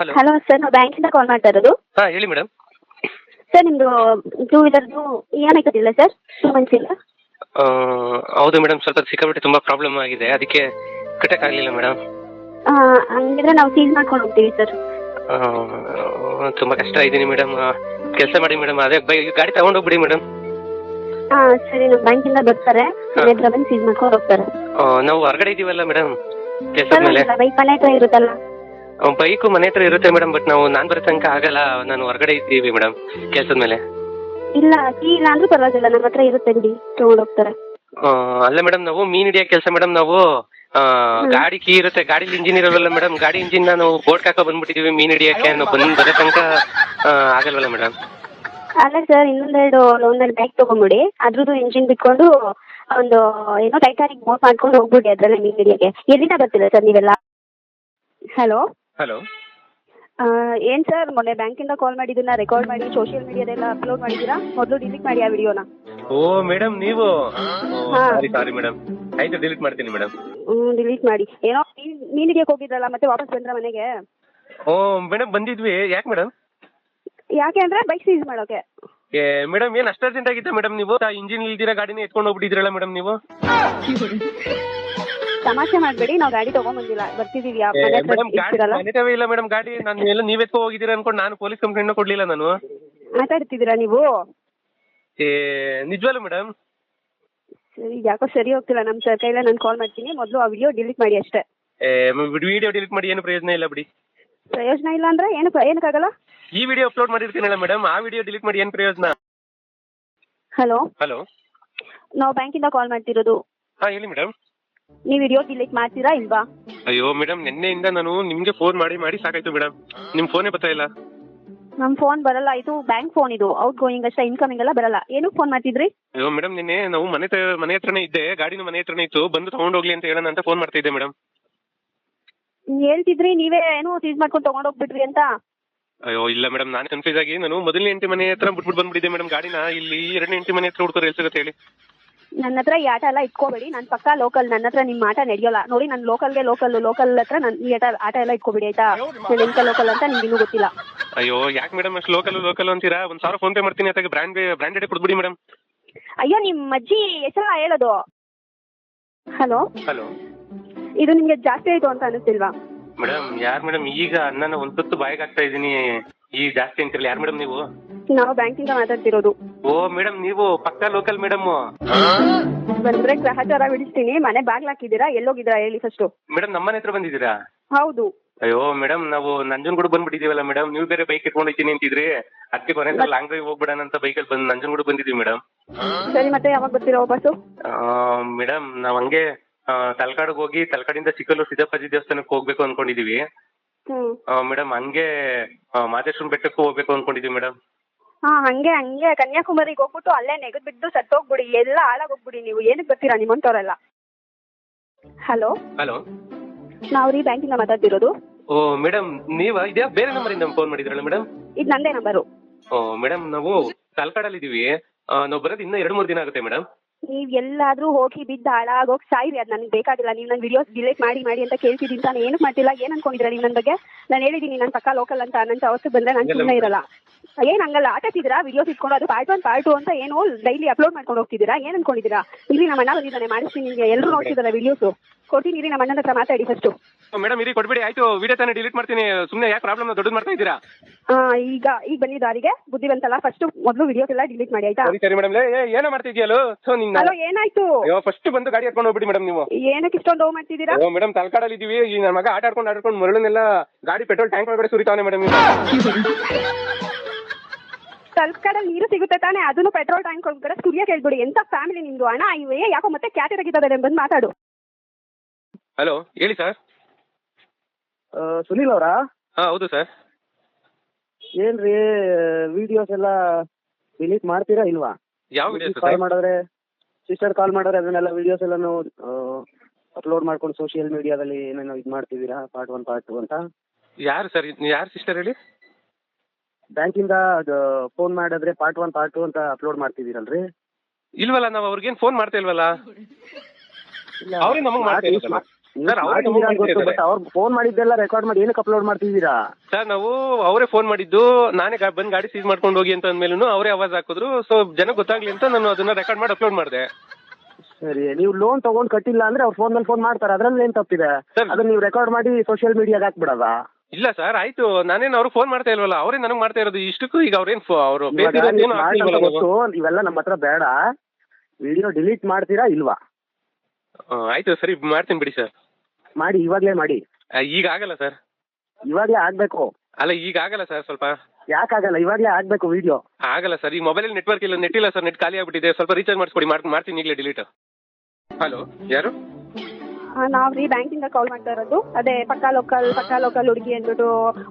Hello hello sir, ನಾವು ಬ್ಯಾಂಕಿಂದ ಕಾಲ್ ಮಾಡ್ತಾ ಇರೋದು. ಹಾಂ ಹೇಳಿ ಮೇಡಮ್. ಸರ್ ನಿಮ್ಮದು ಟೂ ವೀಲರ್ದು ಇ ಎಮ್ ಐ ಕಟ್ಟಿಲ್ಲ ಸರ್, 2 ಮಂತ್ಸ್ ಇಲ್ಲ. ಹೌದು ಮೇಡಮ್, ಸ್ವಲ್ಪ ಸಿಕ್ಕಾಪಟ್ಟೆ ತುಂಬ ಪ್ರಾಬ್ಲಮ್ ಆಗಿದೆ, ಅದಕ್ಕೆ ಕಟ್ಟೋಕ್ಕಾಗಲಿಲ್ಲ ಮೇಡಮ್. ಹಂಗಿದ್ರೆ ನಾವು ಸೀಲ್ ಮಾಡ್ಕೊಂಡು ಹೋಗ್ತೀವಿ ಸರ್. ತುಂಬ ಕಷ್ಟ ಇದ್ದೀನಿ ಮೇಡಮ್. ಕೆಲಸ ಮಾಡಿ ಮೇಡಮ್, ಅದೇ ಗಾಡಿ ತಗೊಂಡೋಗ್ಬಿಡಿ ಮೇಡಮ್. ಹಾಂ ಸರಿ, ನಮ್ಮ ಬ್ಯಾಂಕಿಂದ ಬರ್ತಾರೆ, ಮನೆ ಹತ್ರ ಬಂದು ಸೀಲ್ ಮಾಡ್ಕೊಂಡು ಹೋಗ್ತಾರೆ. ನಾವು ಹೊರಗಡೆ ಇದ್ದೀವಲ್ಲ ಮೇಡಮ್, ಕೆಲಸದ ಮೇಲೆ. ಬೈಕ್ ಮನೆ ಹತ್ರ ಇರುತ್ತಲ್ಲ. ಬೈಕು ಮನೆ ಹತ್ರ ಇರುತ್ತೆ ಮೇಡಮ್, ಬಟ್ ನಾನು ಬರೋ ತನಕ ಆಗಲ್ಲ, ನಾನು ಹೊರಗಡೆ ಇದ್ದೀವಿ ಮೇಡಮ್ ಕೆಲಸದ ಮೇಲೆ. ಇಲ್ಲ ಕೀ ಇಲ್ಲ ಅಂದ್ರೂ ಪರವಾಗಿಲ್ಲ, ನಮ್ಮ ಹತ್ರ ಇರುತ್ತೆ ಬಿಡಿ, ತೊಗೊಂಡು ಹೋಗ್ತಾರೆ. ಅಲ್ಲ ಮೇಡಮ್, ನಾವು ಮೀನು ಹಿಡಿಯೋ ಕೆಲಸ ಮೇಡಮ್. ನಾವು ಗಾಡಿ ಕೀ ಇರುತ್ತೆ, ಗಾಡಿಲಿ ಇಂಜಿನ್ ಇರೋಲ್ಲ ಮೇಡಮ್. ಗಾಡಿ ಇಂಜಿನ್ ನಾವು ಬೋರ್ಡ್ ಹಾಕೋ ಬಂದ್ಬಿಟ್ಟಿದ್ದೀವಿ ಮೀನು ಹಿಡಿಯೋಕ್ಕೆ. ನಾವು ಬರೋ ತನಕ ಆಗಲ್ವಲ್ಲ ಮೇಡಮ್. ಅಲ್ಲ ಸರ್, ಒಂದೆರಡು ಬೈಕ್ ತೊಗೊಂಬಿಡಿ, ಅದ್ರದ್ದು ಇಂಜಿನ್ ಬಿಟ್ಕೊಂಡು ಒಂದು ಏನೋ ಟೈಟಾನಿಕ್ ಬೋಟ್ ಮಾಡ್ಕೊಂಡು ಹೋಗ್ಬಿಡಿ ಅದರಲ್ಲೇ ಮೀನು ಹಿಡಿಯೋಕ್ಕೆ. ಎಲ್ಲಿಂದ ಬರ್ತೀರಾ ಸರ್ ನೀವೆಲ್ಲ? ಹಲೋ ಹಲೋ, ಏನು ಸರ್, ಮೊನ್ನೆ ಬ್ಯಾಂಕಿಂದ ಕಾಲ್ ಮಾಡಿದ್ದನ್ನ ರೆಕಾರ್ಡ್ ಮಾಡಿ ಸೋಷಿಯಲ್ ಮೀಡಿಯಾದೆಲ್ಲ ಅಪ್ಲೋಡ್ ಮಾಡಿದ್ದೀರಾ? ಮೊದಲು ಡಿಲೀಟ್ ಮಾಡಿ ಆ ವಿಡಿಯೋನ. ಓ ಮೇಡಮ್, ನೀವು ಹಾಂ. ಸಾರಿ ಮೇಡಮ್, ಆಯ್ತು ಡಿಲೀಟ್ ಮಾಡ್ತೀನಿ ಮೇಡಮ್. ಡಿಲೀಟ್ ಮಾಡಿ. ಏನೋ ಮೀನು ಹಿಡಿಯೋಕೆ ಹೋಗಿದ್ರಲ್ಲ, ಮತ್ತೆ ವಾಪಸ್ ಬಂದ್ರ ಮನೆಗೆ? ಓ ಮೇಡಮ್, ಬಂದಿದ್ವಿ. ಯಾಕೆ ಮೇಡಮ್? ಯಾಕೆ ಅಂದರೆ ಬೈಕ್ ಸೀಸ್ ಮಾಡೋಕೆ. ಮೇಡಮ್, ಏನು ಅಷ್ಟು ಅರ್ಜೆಂಟ್ ಆಗಿತ್ತ ಮೇಡಮ್? ನೀವು ಇಂಜಿನ್ ಇಲ್ದಿರ ಗಾಡಿನ ಎತ್ಕೊಂಡು ಹೋಗ್ಬಿಟ್ಟಿದ್ರಲ್ಲ ಮೇಡಮ್ ನೀವು. ತಮಾಷೆ ಮಾಡಬೇಡಿ, ನಾವು ಗಾಡಿ ತೊಗೊಂಬಂದಿಲ್ಲ, ಬರ್ತಿದ್ದೀವಿ. ಮನೆ ಹತ್ರ ಮೇಡಮ್ ಗಾಡಿ ಇರ್ತೀರಲ್ಲ, ಮನೆತವೇ ಇಲ್ಲ ಮೇಡಮ್ ಗಾಡಿ. ನಾನು ಎಲ್ಲ ನೀವ್ ಎತ್ಕೊ ಹೋಗಿದ್ದೀರಾ ಅನ್ಕೊಂಡು ನಾನು ಪೊಲೀಸ್ ಕಂಪ್ಲೇಂಟ್ ಕೊಡ್ಲಿಲ್ಲ ನಾನು. ಮಾತಾಡ್ತಿದ್ದೀರಾ ನೀವು? ನಿಜವಲ್ಲ ಮೇಡಮ್? ಸರಿ, ಯಾಕೋ ಸರಿ ಹೋಗ್ತಿಲ್ಲ ನಮ್ಮ ಸರ್ ಕೈಲೇ. ನಾನು ಕಾಲ್ ಮಾಡ್ತೀನಿ, ಮೊದಲು ಆ ವಿಡಿಯೋ ಡಿಲೀಟ್ ಮಾಡಿ ಅಷ್ಟೇ. ವಿಡಿಯೋ ಡಿಲೀಟ್ ಮಾಡಿ ಏನು ಪ್ರಯೋಜನ ಇಲ್ಲ ಬಿಡಿ. ಪ್ರಯೋಜನ ಇಲ್ಲ ಅಂದರೆ ಏನಕ್ಕಾಗಲ್ಲ? ಈ ವಿಡಿಯೋ ಅಪ್ಲೋಡ್ ಮಾಡಿರ್ತೀನಲ್ಲ ಮೇಡಮ್, ಆ ವಿಡಿಯೋ ಡಿಲೀಟ್ ಮಾಡಿ ಏನು ಪ್ರಯೋಜನ? ಹಲೋ ಹಲೋ, ನಾವು ಬ್ಯಾಂಕಿಂದ ಕಾಲ್ ಮಾಡ್ತಿರೋದು. ಹಾಂ ಹೇಳಿ ಮೇಡಮ್. ನೀವು ವಿಡಿಯೋ ಡಿಲೀಟ್ ಮಾಡ್ತೀರಾ ಇಲ್ವಾ? ಅಯ್ಯೋ ಮೇಡಮ್, ನಿನ್ನೆಯಿಂದ ನಾನು ನಿಮಗೆ ಫೋನ್ ಮಾಡಿ ಸಾಕಾಯ್ತು ಮೇಡಮ್. ನಿಮ್ಮ ಫೋನೇ ಬರ್ತಾ ಇಲ್ಲ. ನಮ್ಮ ಫೋನ್ ಬರಲ್ಲ, ಇದು ಬ್ಯಾಂಕ್ ಫೋನ್, ಇದು ಔಟ್ ಗೋಯಿಂಗ್ ಅಷ್ಟೇ, ಇನ್ಕಮಿಂಗ್ ಎಲ್ಲ ಬರಲ್ಲ. ಏನಕ್ಕೆ ಫೋನ್ ಮಾಡ್ತಿದ್ರಿ? ಅಯ್ಯೋ ಮೇಡಮ್, ನಿನ್ನೆ ನಾವು ಮನೆ ಹತ್ರನೇ ಇದ್ದೆ, ಗಾಡಿನೂ ಮನೆ ಹತ್ರನೇ ಇತ್ತು, ಬಂದು ತಗೊಂಡೋಗ್ಲಿ ಅಂತ ಹೇಳೋಣ ಅಂತ ಫೋನ್ ಮಾಡ್ತಾ ಇದ್ದೆ ಮೇಡಮ್. ಹೇಳ್ತಿದ್ರಿ ನೀವೇ ಏನೋ ಸೀಸ್ ಮಾಡ್ಕೊಂಡು ತೊಗೊಂಡೋಗ್ಬಿಟ್ರಿ ಅಂತ. ಅಯ್ಯೋ ಇಲ್ಲ ಮೇಡಮ್, ನಾನು ಕನ್ಫ್ಯೂಸ್ ಆಗಿ ನಾನು ಮೊದಲನೇ ಹೆಂಡತಿ ಮನೆ ಹತ್ರ ಬಿಟ್ಬಿಟ್ಟು ಬಂದ್ಬಿಟ್ಟಿದ್ದೆ ಮೇಡಮ್ ಗಾಡಿನ. ಇಲ್ಲಿ ಎರಡನೇ ಹೆಂಡತಿ ಮನೆ ಹತ್ರ ಹುಡ್ಕೋರು ಎಲ್ಲಿ ಸಿಗುತ್ತೆ ಹೇಳಿ? ನನ್ನ ಹತ್ರ ಈ ಆಟ ಎಲ್ಲ ಇಟ್ಕೋಬೇಡಿ, ನಾನು ಪಕ್ಕಾ ಲೋಕಲ್, ನನ್ನ ಹತ್ರ ನಿಮ್ಮ ಆಟ ನಡೆಯೋಲ್ಲ ನೋಡಿ. ನಾನು ಲೋಕಲ್ ಹತ್ರ ನಾನು ಈ ಆಟ ಎಲ್ಲ ಇಟ್ಕೋಬೇಡಿ ಆಯ್ತಾ? ನಾನು ಎಂತ ಲೋಕಲ್ ಅಂತ ನಿಮ್ಗೆ ಇನ್ನೂ ಗೊತ್ತಿಲ್ಲ. ಅಯ್ಯೋ ಯಾಕೆ ಮೇಡಮ್ ಅಷ್ಟು ಲೋಕಲ್ ಅಂತೀರಾ? 1,000 ಫೋನ್ ಪೇ ಮಾಡ್ತೀನಿ, ಅದಕ್ಕೆ ಬ್ರ್ಯಾಂಡೆಡ್ ಕೊಡ್ಬಿಡಿ ಮೇಡಮ್. ಅಯ್ಯೋ, ನಿಮ್ಮ ಅಜ್ಜಿ ಹೆಸರ ಹೇಳೋದು. ಹಲೋ ಹಲೋ, ಇದು ನಿಮಗೆ ಜಾಸ್ತಿ ಆಯಿತು ಅಂತ ಅನಿಸ್ತಿಲ್ವಾ? ಮೇಡಮ್ ಯಾರು ಮೇಡಮ್? ಈಗ ನಾನು ಒಂದು ತುತ್ತು ಬಾಯಿಗೆ ಹಾಕ್ತಾ ಇದ್ದೀನಿ, ಈಗ ಜಾಸ್ತಿ ಅಂತಿರಲ್ಲ. ಯಾರು ಮೇಡಮ್ ನೀವು? ನಾವು ಬ್ಯಾಂಕಿಂದ ಮಾತಾಡ್ತಿರೋದು. ಓ ಮೇಡಮ್, ನೀವು ಪಕ್ಕಾ ಲೋಕಲ್ ಮೇಡಮ್. ಬಂದ್ರೆ ಗ್ರಹಚಾರ ಬಿಡಿಸ್ತೀನಿ. ಮನೆ ಬಾಗ್ಲು ಹಾಕಿದ್ದೀರಾ? ಎಲ್ಲೋಗಿದ್ದೀರಾ ಹೇಳಿ ಫಸ್ಟು? ಮೇಡಮ್ ನಮ್ಮನೆ ಹತ್ರ ಬಂದಿದ್ದೀರಾ? ಹೌದು. ಅಯ್ಯೋ ಮೇಡಮ್, ನಾವು ನಂಜನಗೂಡು ಬಂದ್ಬಿಟ್ಟಿದ್ದೀವಲ್ಲ ಮೇಡಮ್. ನೀವು ಬೇರೆ ಬೈಕ್ ಎತ್ಕೊಂಡು ಹೋಗ್ತೀನಿ ಅಂತಿದ್ರಿ, ಅದಕ್ಕೆ ಕೊನೆ ಸಲ ಲಾಂಗ್ ಡ್ರೈವ್ ಹೋಗ್ಬಿಡೋಣ ಅಂತ ಬೈಕಲ್ಲಿ ಬಂದು ನಂಜನಗೂಡು ಬಂದಿದ್ದೀವಿ ಮೇಡಮ್. ಸರಿ, ಮತ್ತೆ ಯಾವಾಗ ಬರ್ತೀರಾ ವಾಪಸ್ಸು? ಮೇಡಮ್ ನಾವು ಹಂಗೆ ತಲಕಾಡಿಗೆ ಹೋಗಿ ತಲಕಾಡಿಂದ ಚಿಕ್ಕಲ್ಲೂರು ಸಿದ್ದಪ್ಪಾಜಿ ದೇವಸ್ಥಾನಕ್ಕೆ ಹೋಗ್ಬೇಕು ಅನ್ಕೊಂಡಿದೀವಿ ಮೇಡಮ್. ಹಂಗೆ ಮಾದೇಶ್ವರ ಬೆಟ್ಟಕ್ಕೂ ಹೋಗ್ಬೇಕು ಅನ್ಕೊಂಡಿದೀವಿ ಮೇಡಮ್. ಹಂಗೆ ಕನ್ಯಾಕುಮಾರಿಗೆ ಹೋಗ್ಬಿಟ್ಟು ಅಲ್ಲೇ ನೆಗದ್ ಬಿದ್ದು ಸತ್ತೋಗ್ಬಿಡಿ, ಎಲ್ಲ ಹಾಳಾಗೋಗ್ಬಿಡಿ. ನೀವು ಏನಕ್ಕೆ ಬರ್ತೀರಾ ನಿಮ್ಮಂತವ್ರೆಲ್ಲ? ಹಲೋ ಹಲೋ, ನಾವು ರೀ ಬ್ಯಾಂಕಿಂದ ಮಾತಾಡ್ತಿರೋದು. ಓ ಮೇಡಮ್, ನೀವಾ? ಇದ್ಯಾ ಬೇರೆ ನಂಬರಿಂದ ಫೋನ್ ಮಾಡಿದ್ರಲ್ಲ ಮೇಡಮ್? ಇದು ನಂದೇ ನಂಬರು. ಓ ಮೇಡಮ್, ನಾವು ತಲಕಾಡಲ್ಲಿ ಇದೀವಿ. ನಾವು ಬರೋದು ಇನ್ನೂ 2-3 ದಿನ ಆಗುತ್ತೆ ಮೇಡಮ್. ನೀವು ಎಲ್ಲಾದ್ರೂ ಹೋಗಿ ಬಿದ್ದು ಹಾಳಾಗೋಗಿ ಸಾಯಿರಿ, ಅದು ನನಗೆ ಬೇಕಾಗಿಲ್ಲ. ನೀವು ನನ್ನ ವಿಡಿಯೋಸ್ ಡಿಲೀಟ್ ಮಾಡಿ ಅಂತ ಕೇಳ್ತಿದ್ದೀನಿ ತಾನು. ಏನಕ್ಕೆ ಮಾಡ್ತಿಲ್ಲ? ಏನು ಅನ್ಕೊಂಡಿದ್ದೀರಾ ನೀವು ನನ್ನ ಬಗ್ಗೆ? ನಾನು ಹೇಳಿದ್ದೀನಿ ನಾನು ಪಕ್ಕಾ ಲೋಕಲ್ ಅಂತ. ನನ್ನ ಅವತ್ತು ಬಂದರೆ ನಾನು ಸುಮ್ಮನೆ ಇರಲ್ಲ. ಏನು ಹಂಗಲ್ಲ ಆಟಾಡ್ತಿದ್ದೀರಾ? ವಿಡಿಯೋಸ್ ಇಟ್ಕೊಂಡು ಅದು ಪಾರ್ಟ್ 1 ಪಾರ್ಟ್ 2 ಅಂತ ಏನು ಡೈಲಿ ಅಪ್ಲೋಡ್ ಮಾಡ್ಕೊಂಡು ಹೋಗ್ತಿದ್ದೀರಾ? ಏನು ಅನ್ಕೊಂಡಿದ್ದೀರಾ? ಇಲ್ಲಿ ನಮ್ಮ ಅಣ್ಣ ಬಂದಿದ್ದಾನೆ, ಮಾಡಿಸ್ತೀನಿ. ನಿಮಗೆ ಎಲ್ಲರೂ ನೋಡ್ತಿದ್ದಾರೆ ವಿಡಿಯೋಸು, ಕೊಡ್ತೀನಿ. ಇರಿ, ನಮ್ಮ ಅಣ್ಣನ ಹತ್ರ ಮಾತಾಡಿ ಫಸ್ಟು. ಮೇಡಮ್ ಇರಿ, ಕೊಡ್ಬೇಡಿ ಆಯ್ತು. ವಿಡಿಯೋ ತಾನೇ ಡಿಲೀಟ್ ಮಾಡ್ತೀನಿ, ಸುಮ್ಮನೆ ಯಾಕೆ ಪ್ರಾಬ್ಲಮ್ ದೊಡ್ಡದು ಮಾಡ್ತಾ ಇದ್ದೀರಾ? ಈಗ ಬಂದಿದ್ದಾರಿಗೆ ಬುದ್ಧಿವಂತಲ್ಲ, ಫಸ್ಟ್ ಮೊದಲು ವಿಡಿಯೋಸ್ ಎಲ್ಲ ಡಿಲೀಟ್ ಮಾಡಿ ಆಯ್ತಾ? ಸರಿ ಮೇಡಮ್. ಏನೋ ಮಾಡ್ತಿದ್ಯಲ್ಲೋ? ಹಲೋ, ಏನಾಯ್ತು? ಫಸ್ಟ್ ಬಂದು ಗಾಡಿ ಎತ್ಕೊಂಡು ಹೋಗ್ಬಿಡಿ ಮೇಡಮ್. ನೀವು ಏನಕ್ಕೆ ಇಷ್ಟೊಂದು ಹೋಗಿ ಮಾಡ್ತಿದ್ದೀರಾ? ಮೇಡಮ್ ತಲಕಾಡಲ್ಲಿ ಇದೀವಿ. ಈ ನನ್ನ ಮಗ ಆಟಾಡ್ಕೊಂಡು ಮರಳನ್ನೆಲ್ಲ ಗಾಡಿ ಪೆಟ್ರೋಲ್ ಟ್ಯಾಂಕ್ ಒಳಗಡೆ ಸುರಿತಾನೆ ಮೇಡಮ್. ತಲಕಾಡಲ್ಲಿ ನೀರು ಸಿಗುತ್ತೆ ತಾನೇ, ಅದನ್ನು ಪೆಟ್ರೋಲ್ ಟ್ಯಾಂಕ್ ಒಳಗಡೆ ಸುರಿಯಕ್ಕೆ ಹೇಳ್ಬಿಡಿ. ಎಂತ ಫ್ಯಾಮಿಲಿ ನಿಮ್ದು? ಅಣ್ಣ ಇವೇ ಯಾಕೋ ಮತ್ತೆ ಕ್ಯಾಟೆ ತೆಗಿತಾರೆ, ಬಂದು ಮಾತಾಡು. ಹಲೋ, ಹೇಳಿ ಸರ್. ಸುನೀಲ್ ಅವರಾ? ಹಾಂ ಹೌದು ಸರ್. ಏನ್ರಿ ವಿಡಿಯೋಸ್ ಎಲ್ಲ ಡಿಲೀಟ್ ಮಾಡ್ತೀರಾ ಇಲ್ವಾ? ಯಾವ ವಿಡಿಯೋಸ್ ಕಾಲ್ ಮಾಡಿದ್ರೆ, ಸಿಸ್ಟರ್ ಕಾಲ್ ಮಾಡಿದ್ರೆ ಅದನ್ನೆಲ್ಲ ವಿಡಿಯೋಸ್ ಎಲ್ಲಾನು ಅಪ್ಲೋಡ್ ಮಾಡ್ಕೊಂಡು ಸೋಷಿಯಲ್ ಮೀಡಿಯಾದಲ್ಲಿ ಏನೇನೋ ಇದು ಮಾಡ್ತಿದ್ದೀರಾ, ಪಾರ್ಟ್ 1 ಪಾರ್ಟ್ 2 ಅಂತ? ಯಾರು ಸರ್? ಯಾರು ಸಿಸ್ಟರ್ ಹೇಳಿ? ಬ್ಯಾಂಕಿಂದ ಅದು ಫೋನ್ ಮಾಡಿದ್ರೆ ಪಾರ್ಟ್ 1 ಪಾರ್ಟ್ 2 ಅಂತ ಅಪ್ಲೋಡ್ ಮಾಡ್ತಿದ್ದೀರಲ್ರಿ? ಇಲ್ವಲ್ಲ, ನಾವು ಅವ್ರಿಗೇನು ಫೋನ್ ಮಾಡ್ತಾ ಇಲ್ವಲ್ಲ. ಅವ್ರಿಗೆ ನಮಗೆ ಮಾಡ್ತಾ ಸರ್, ಅವ್ರೇ ಮಾಡಿದ್ದೀರಾ ನಮಗೆ ಗೊತ್ತು, ಮಾಡಿದ್ದಾರೆ. ಬಟ್ ಅವ್ರು ಫೋನ್ ಮಾಡಿದ್ದೆಲ್ಲ ರೆಕಾರ್ಡ್ ಮಾಡಿ ಏನಕ್ಕೆ ಅಪ್ಲೋಡ್ ಮಾಡ್ತಿದ್ದೀರಾ? ಸರ್, ನಾವು ಅವರೇ ಫೋನ್ ಮಾಡಿದ್ದು, ನಾನೇ ಬಂದು ಗಾಡಿ ಸೀಸ್ ಮಾಡ್ಕೊಂಡು ಹೋಗಿ ಅಂತ ಅಂದ್ಮೇಲೂ ಅವರೇ ಆವಾಜ್ ಹಾಕಿದ್ರು. ಸೊ ಜನಕ್ಕೆ ಗೊತ್ತಾಗ್ಲಿ ಅಂತ ನಾನು ಅದನ್ನ ರೆಕಾರ್ಡ್ ಮಾಡಿ ಅಪ್ಲೋಡ್ ಮಾಡಿದೆ. ಸರಿ, ನೀವು ಲೋನ್ ತಗೊಂಡ್ ಕಟ್ಟಿಲ್ಲ ಅಂದ್ರೆ ಅವ್ರು ಫೋನ್ ಮೇಲೆ ಫೋನ್ ಮಾಡ್ತಾರೆ, ಅದ್ರಲ್ಲಿ ಏನ್ ತಪ್ಪಿದೆ? ಸರ್, ಅದನ್ನ ನೀವು ರೆಕಾರ್ಡ್ ಮಾಡಿ ಸೋಷಿಯಲ್ ಮೀಡಿಯಾಗ ಹಾಕ್ಬಿಡದ? ಇಲ್ಲ ಸರ್, ಆಯ್ತು, ನಾನೇನು ಅವ್ರಿಗೆ ಫೋನ್ ಮಾಡ್ತಾ ಇಲ್ವಲ್ಲ, ಅವರೇ ನನಗೆ ಮಾಡ್ತಾ ಇರೋದು. ಇಷ್ಟಕ್ಕೂ ಈಗ ಅವ್ರೇನು ಅವರು ಗೊತ್ತು, ಇವೆಲ್ಲ ನಮ್ಮ ಹತ್ರ ಬೇಡ. ವಿಡಿಯೋ ಡಿಲೀಟ್ ಮಾಡ್ತೀರಾ ಇಲ್ವಾ? ಆಯ್ತು, ಸರಿ, ಮಾಡ್ತೀನಿ ಬಿಡಿ ಸರ್. ಮಾಡಿ, ಇವಾಗ್ಲೇ ಮಾಡಿ. ಈಗ ಆಗಲ್ಲ ಸರ್. ಇವಾಗ್ಲೇ ಆಗ್ಬೇಕು. ಅಲ್ಲ, ಈಗ ಆಗಲ್ಲ ಸರ್. ಸ್ವಲ್ಪ ಯಾಕಾಗಲ್ಲ? ಇವಾಗ್ಲೇ ಆಗ್ಬೇಕು ವಿಡಿಯೋ. ಆಗಲ್ಲ ಸರ್, ಈ ಮೊಬೈಲ್ ನೆಟ್ವರ್ಕ್ ಇಲ್ಲ, ನೆಟ್ ಇಲ್ಲ ಸರ್, ನೆಟ್ ಖಾಲಿ ಆಗ್ಬಿಟ್ಟಿದೆ. ಸ್ವಲ್ಪ ರೀಚಾರ್ಜ್ ಮಾಡಿಸ್ಕೊಡಿ, ಮಾಡ್ತೀನಿ ಈಗಲೇ ಡಿಲೀಟ್. ಹಲೋ, ಯಾರು? ನಾವ್ ರೀ ಬ್ಯಾಂಕಿಂದ ಕಾಲ್ ಮಾಡ್ತಾ ಇರೋದು. ಅದೇ ಪಕ್ಕಾ ಲೋಕಲ್ ಹುಡುಗಿ ಅಂದ್ಬಿಟ್ಟು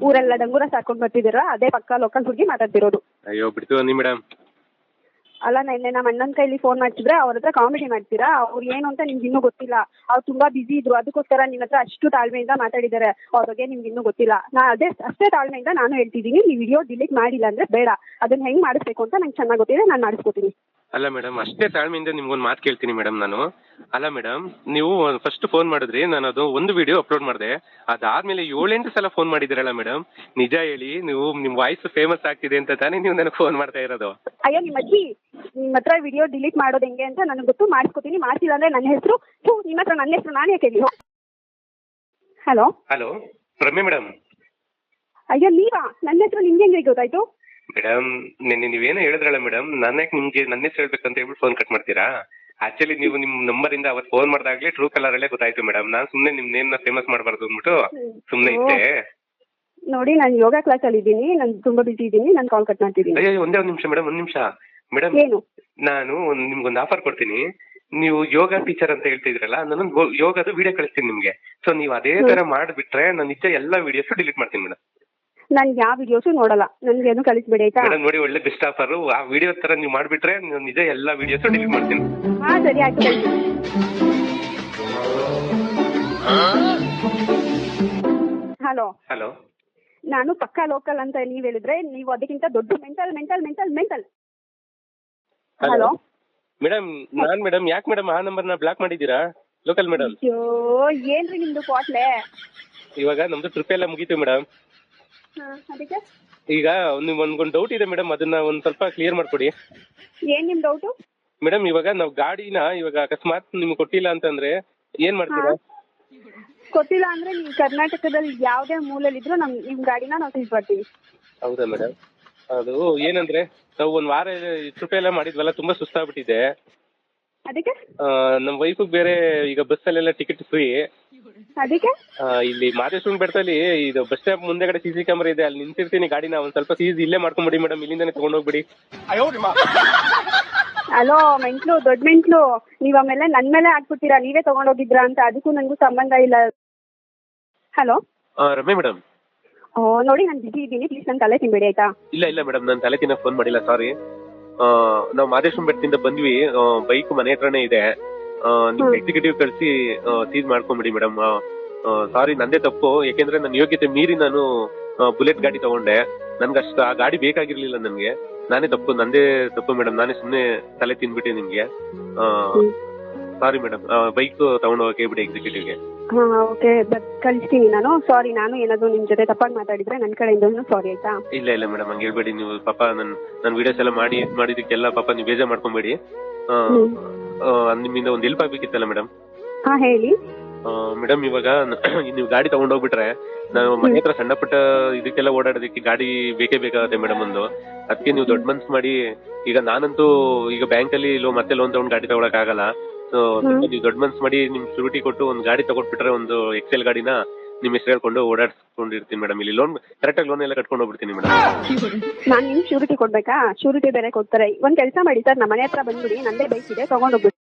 ಊರೆಲ್ಲ ಡಂಗೂರ ಸಾಕೊಂಡು ಬರ್ತಿದ್ದೀರಾ, ಅದೇ ಪಕ್ಕಾ ಲೋಕಲ್ ಹುಡುಗಿ ಮಾತಾಡ್ತಿರೋದು. ಅಯ್ಯೋ, ಬಿಡ್ತು ಅನ್ನಿ ಮೇಡಮ್. ಅಲ್ಲ, ನೆನ್ನೆ ನಮ್ಮ ಅಣ್ಣನ ಕೈಲಿ ಫೋನ್ ಮಾಡ್ತಿದ್ರೆ ಅವ್ರ ಹತ್ರ ಕಾಮಿಡಿ ಮಾಡ್ತೀರಾ. ಅವ್ರು ಏನು ಅಂತ ನಿಮ್ಗೆ ಇನ್ನೂ ಗೊತ್ತಿಲ್ಲ. ಅವ್ರು ತುಂಬಾ ಬಿಸಿ ಇದ್ರು, ಅದಕ್ಕೋಸ್ಕರ ನಿಮ್ಮ ಹತ್ರ ಅಷ್ಟು ತಾಳ್ಮೆಯಿಂದ ಮಾತಾಡಿದ್ದಾರೆ. ಅವ್ರ ಬಗ್ಗೆ ನಿಮ್ಗೆ ಇನ್ನೂ ಗೊತ್ತಿಲ್ಲ. ಅಷ್ಟೇ ತಾಳ್ಮೆಯಿಂದ ನಾನು ಹೇಳ್ತಿದ್ದೀನಿ, ಈ ವಿಡಿಯೋ ಡಿಲೀಟ್ ಮಾಡಿಲ್ಲ ಅಂದ್ರೆ ಬೇಡ. ಅದನ್ನ ಹೆಂಗ್ ಮಾಡಿಸ್ಬೇಕು ಅಂತ ನಂಗೆ ಚೆನ್ನಾಗಿ ಗೊತ್ತಿದೆ, ನಾನು ಮಾಡಿಸ್ಕೊತೀನಿ. ಅಲ್ಲ ಮೇಡಮ್, ಅಷ್ಟೇ ತಾಳ್ಮೆಯಿಂದ ನಿಮ್ಗೊಂದು ಮಾತು ಕೇಳ್ತೀನಿ ಮೇಡಮ್ ನಾನು. ಅಲ್ಲ ಮೇಡಮ್, ನೀವು ಫಸ್ಟ್ ಫೋನ್ ಮಾಡಿದ್ರಿ, ನಾನು ಅದು ಒಂದು ವಿಡಿಯೋ ಅಪ್ಲೋಡ್ ಮಾಡಿದೆ. ಅದಾದ್ಮೇಲೆ 7-8 ಸಲ ಫೋನ್ ಮಾಡಿದಿರಲ್ಲ ಮೇಡಮ್. ನಿಜ ಹೇಳಿ, ನೀವು ನಿಮ್ಮ ವಾಯ್ಸ್ ಫೇಮಸ್ ಆಗ್ತಿದೆ ಅಂತ ತಾನೇ ನೀವು ನನಗೆ ಫೋನ್ ಮಾಡ್ತಾ ಇರೋದು? ಅಯ್ಯೋ, ನಿಮ್ಮ ಅಜ್ಜಿ ನಿಮ್ಮ ಹತ್ರ ವಿಡಿಯೋ ಡಿಲೀಟ್ ಮಾಡೋದು ಹೆಂಗೆ ಅಂತ ನನಗೆ ಗೊತ್ತು, ಮಾಡಿಸ್ಕೊತೀನಿ. ಮಾಡ್ತಿಲ್ಲ ಅಂದ್ರೆ ನನ್ನ ಹೆಸರು ನಿಮ್ಮ ಹತ್ರ ನನ್ನ ಹೆಸರು ನಾನೇ ಕೇಳಿ. ಹಲೋ ಹಲೋ, ರಮ್ಯ ಮೇಡಮ್. ಅಯ್ಯೋ, ನೀವಾ? ನನ್ನ ಹೆಸರು ನಿಮ್ಗೆ ಹೆಂಗೆ ಗೊತ್ತಾಯ್ತು? ಮೇಡಮ್, ನಿನ್ನೆ ನೀವೇನೋ ಹೇಳಿದ್ರಲ್ಲ ಮೇಡಮ್, ನಾನೇ ನಿಮ್ಗೆ ನನ್ನ ಹೆಸರು ಹೇಳ್ಬೇಕಂತ ಹೇಳ್ಬಿಟ್ಟು ಫೋನ್ ಕಟ್ ಮಾಡ್ತೀರಾ? ಆಕ್ಚುಲಿ ನೀವು ನಿಮ್ಮ ನಂಬರಿಂದ ಅವತ್ತು ಫೋನ್ ಮಾಡಿದಾಗಲೇ ಟ್ರೂ ಕಲರ್ ಅಲ್ಲೇ ಗೊತ್ತಾಯ್ತು ಮೇಡಮ್. ನಾನು ಸುಮ್ಮನೆ ನಿಮ್ಮ ನೇಮ್ನ ಫೇಮಸ್ ಮಾಡಬಾರ್ದು ಅಂದ್ಬಿಟ್ಟು ಸುಮ್ಮನೆ ಇದ್ದೆ. ನೋಡಿ, ನಾನು ಯೋಗ ಕ್ಲಾಸಲ್ಲಿ ಇದ್ದೀನಿ, ನಾನು ತುಂಬಾ ಬಿಸಿ ಇದ್ದೀನಿ, ನಾನು ಕಾಲ್ ಕಟ್ ಮಾಡ್ತಿದ್ದೀನಿ. ಅಯ್ಯೋ, ಒಂದೇ ಒಂದು ನಿಮಿಷ ಮೇಡಮ್, ಒಂದು ನಿಮಿಷ ಮೇಡಮ್. ಏನು? ನಾನು ನಿಮ್ಗೊಂದು ಆಫರ್ ಕೊಡ್ತೀನಿ. ನೀವು ಯೋಗ ಟೀಚರ್ ಅಂತ ಹೇಳ್ತಿದ್ರಲ್ಲ, ನಾನು ಯೋಗದ ವಿಡಿಯೋ ಕಳಿಸ್ತೀನಿ ನಿಮ್ಗೆ. ಸೊ ನೀವು ಅದೇ ತರ ಮಾಡಿಬಿಟ್ರೆ ನಾನು ನಿಜ ಎಲ್ಲ ವಿಡಿಯೋಸ್ ಡಿಲೀಟ್ ಮಾಡ್ತೀನಿ ಮೇಡಮ್. ನಾನು ಯಾವ ವಿಡಿಯೋಸು ನೋಡಲ್ಲ, ನನ್ಗೆ ಏನು ಕಳಿಸ್ಬೇಡಿ ಆಯ್ತಾ? ಮೇಡಮ್ ನೋಡಿ, ಒಳ್ಳೆ ಬೆಸ್ಟ್ ಆಫರ್. ಆ ವಿಡಿಯೋ ತರ ನೀವು ಮಾಡಿಬಿಟ್ರೆ ನಾನು ನಿಜ ಎಲ್ಲ ವಿಡಿಯೋಸ್ ಡಿಲೀಟ್ ಮಾಡ್ತೀನಿ. ಹಾ, ಸರಿ ಆಯ್ತು, ಕಳಿಸಿ. ಹಲೋ ಹಲೋ, ನಾನು ಪಕ್ಕಾ ಲೋಕಲ್ ಅಂತ ನೀವ್ ಹೇಳಿದ್ರೆ ನೀವು ಅದಕ್ಕಿಂತ ದೊಡ್ಡ ಮೆಂಟಲ್. ಹಲೋ ಮೇಡಮ್, ನಾನ್ ಮೇಡಮ್, ಯಾಕೆ ಮೇಡಮ್ ಆ ನಂಬರ್ನ ಬ್ಲಾಕ್ ಮಾಡಿದ್ದೀರಾ? Local madam. ಅಯ್ಯೋ, ಏನ್ರಿ ನಿಮ್ದು ಕ್ವಾಟ್ಲೆ? ಇವಾಗ ನಮ್ದು ಟ್ರಿಪ್ ಎಲ್ಲ ಮುಗೀತು ಮೇಡಮ್. ಅದಕ್ಕೆ ಈಗ ಒಂದು ಡೌಟ್ ಇದೆ ಮೇಡಮ್, ಅದನ್ನ ಒಂದ್ ಸ್ವಲ್ಪ ಕ್ಲಿಯರ್ ಮಾಡ್ಕೊಡಿ. ಏನ್ ನಿಮ್ ಡೌಟು? ಮೇಡಮ್, ಇವಾಗ ನಾವು ಗಾಡಿನ ಇವಾಗ ಅಕಸ್ಮಾತ್ ನಿಮ್ಗೆ ಕೊಟ್ಟಿಲ್ಲ ಅಂತಂದ್ರೆ ಏನ್ ಮಾಡ್ತೀರಾ? ಗೊತ್ತಿಲ್ಲ ಅಂದ್ರೆ ನೀವು ಕರ್ನಾಟಕದಲ್ಲಿ ಯಾವ್ದೇ ಮೂಲೆಯಲ್ಲಿದ್ರು ನಿಮ್ ಗಾಡಿನ ನಾವು ತಿಳಿಸ್ಬರ್ತೀವಿ. ಹೌದಾ ಮೇಡಮ್? ಅದು ಏನಂದ್ರೆ ನಾವು ಒಂದ್ ವಾರ ಟ್ರಿಪ್ ಎಲ್ಲ ಮಾಡಿದ್ವಲ್ಲ, ತುಂಬಾ ಸುಸ್ತಾಗ್ಬಿಟ್ಟಿದೆ. ಅದಕ್ಕೆ ನಮ್ ವೈಫಿಗೆ ಬೇರೆ ಈಗ ಬಸ್ಸಲ್ಲೆಲ್ಲ ಟಿಕೆಟ್ ಫ್ರೀ. ಅದಕ್ಕೆ ಇಲ್ಲಿ ಮಾದೇಶ್ವರನ ಬೆಟ್ಟದಲ್ಲಿ ಇದು ಬಸ್ ಸ್ಟಾಪ್ ಮುಂದೆಗಡೆ CC ಕ್ಯಾಮರಾ ಇದೆ, ಅಲ್ಲಿ ನಿಂತಿರ್ತೀನಿ ಗಾಡಿನ. ಒಂದ್ ಸ್ವಲ್ಪ ಸೀಸ್ ಇಲ್ಲೇ ಮಾಡ್ಕೊಂಡ್ಬಿಡಿ ಮೇಡಮ್, ಇಲ್ಲಿಂದಾನೆ ತಗೊಂಡೋಗ್ಬಿಡಿ. ಹಲೋ ಮೆಂಟ್ಲು, ದೊಡ್ಡ ಮೆಂಟ್ಲು, ನೀವ್ ಆಮೇಲೆ ನನ್ ಮೇಲೆ ಹಾಕ್ಬಿಡ್ತೀರಾ, ನೀವೇ ತಗೊಂಡೋಗಿದ್ರಾ ಅಂತ. ಅದಕ್ಕೂ ನನಗೂ ಸಂಬಂಧ ಇಲ್ಲ. ಹಲೋ ರಮ್ಯ ಮೇಡಮ್. ನೋಡಿ, ನಾನು ಬಿಸಿ ಇದ್ದೀನಿ, ಪ್ಲೀಸ್ ನನ್ನ ತಲೆ ತಿನ್ಬೇಡಿ ಆಯ್ತಾ? ಇಲ್ಲ ಮೇಡಮ್, ನಾನು ತಲೆ ತಿನ್ನಕ್ ಫೋನ್ ಮಾಡಿಲ್ಲ, ಸಾರಿ. ನಾವು ಮಾದೇಶ್ವರನ ಬೆಟ್ಟದಿಂದ ಬಂದ್ವಿ, ಬೈಕ್ ಮನೆ ಹತ್ರನೇ ಇದೆ. ನಿಮ್ ಎಕ್ಸಿಕ್ಯೂಟಿವ್ ಕಳಿಸಿ ಸೀಸ್ ಮಾಡ್ಕೊಂಡ್ಬಿಡಿ ಮೇಡಮ್. ಸಾರಿ, ನಂದೇ ತಪ್ಪು. ಯಾಕೆಂದ್ರೆ ನನ್ನ ಯೋಗ್ಯತೆ ಮೀರಿ ನಾನು ಬುಲೆಟ್ ಗಾಡಿ ತಗೊಂಡೆ. ನನ್ಗಷ್ಟು ಆ ಗಾಡಿ ಬೇಕಾಗಿರ್ಲಿಲ್ಲ ನನ್ಗೆ. ನಂದೇ ತಪ್ಪು ಮೇಡಮ್. ನಾನೇ ಸುಮ್ನೆ ತಲೆ ತಿನ್ಬಿಟ್ಟೆ ನಿಮ್ಗೆ. ಸಾರಿ ಮೇಡಮ್, ಬೈಕ್ ತಗೊಂಡು ಹೋಗಕ್ಕೆ ಬಿಡಿ ಎಕ್ಸಿಕ್ಯೂಟಿವ್ಗೆ. ಹಾ, ಓಕೆ, ಕಳಿಸ್ತೀನಿ ನಾನು. ಸಾರಿ, ನಾನು ಏನಾದ್ರು ನಿಮ್ ಜೊತೆ ತಪ್ಪಾಗಿ ಮಾತಾಡಿದ್ರೆ ನನ್ನ ಕಡೆಯಿಂದ ಸಾರಿ ಆಯ್ತಾ? ಇಲ್ಲ ಮೇಡಮ್, ಹಂಗೆ ಹೇಳ್ಬೇಡಿ ನೀವು. ಪಾಪ ನನ್ ವಿಡಿಯೋಸ್ ಎಲ್ಲ ಮಾಡಿದಕ್ಕೆಲ್ಲ ಪಾಪ ನೀವು ಬೇಜಾರ್ ಮಾಡ್ಕೊಂಬೇಡಿ. ನಿಮ್ಮಿಂದ ಒಂದು ಹೆಲ್ಪ್ ಆಗ್ಬೇಕಿತ್ತಲ್ಲ ಮೇಡಮ್. ಹಾ, ಹೇಳಿ ಮೇಡಮ್. ಇವಾಗ ನೀವು ಗಾಡಿ ತಗೊಂಡೋಗ್ಬಿಟ್ರೆ ನಾವು ಮನೆ ಹತ್ರ ಸಣ್ಣ ಪುಟ್ಟ ಇದಕ್ಕೆಲ್ಲ ಓಡಾಡೋದಕ್ಕೆ ಗಾಡಿ ಬೇಕೇ ಬೇಕಾಗುತ್ತೆ ಮೇಡಮ್ ಒಂದು. ಅದಕ್ಕೆ ನೀವು ದೊಡ್ಡ ಮನ್ಸು ಮಾಡಿ, ಈಗ ನಾನಂತೂ ಈಗ ಬ್ಯಾಂಕಲ್ಲಿ ಮತ್ತೆ ಲೋನ್ ತಗೊಂಡು ಗಾಡಿ ತಗೊಳಕ್ ಆಗಲ್ಲ. ಸೊ ನೀವು ದೊಡ್ಡ ಮನ್ಸು ಮಾಡಿ ನಿಮ್ ಶೂರಿಟಿ ಕೊಟ್ಟು ಒಂದು ಗಾಡಿ ತಗೊಂಡ್ಬಿಟ್ರೆ, ಒಂದು ಎಕ್ಸೆಲ್ ಗಾಡಿನ ನಿಮ್ ಹೆಸರು ಹೇಳ್ಕೊಂಡು ಓಡಾಡ್ಸ್ಕೊಂಡಿರ್ತೀನಿ ಮೇಡಮ್. ಇಲ್ಲಿ ಕರೆಕ್ಟಾಗಿ ಲೋನ್ ಎಲ್ಲ ಕಟ್ಕೊಂಡು ಹೋಗ್ಬಿಡ್ತೀನಿ ಮೇಡಮ್. ನಾನು ನಿಮ್ ಶೂರಿಟಿ ಕೊಡ್ಬೇಕಾ? ಶೂರಿಟಿ ಬೇರೆ ಕೊಡ್ತಾರೆ. ಒಂದ್ ಕೆಲಸ ಮಾಡಿ ಸರ್, ನಮ್ಮ ಮನೆ ಹತ್ರ ಬಂದ್ಬಿಡಿ, ನಂದೇ ಬೈಕ್ ಇದೆ, ತಗೊಂಡೋಗ್ಬಿಡಿ.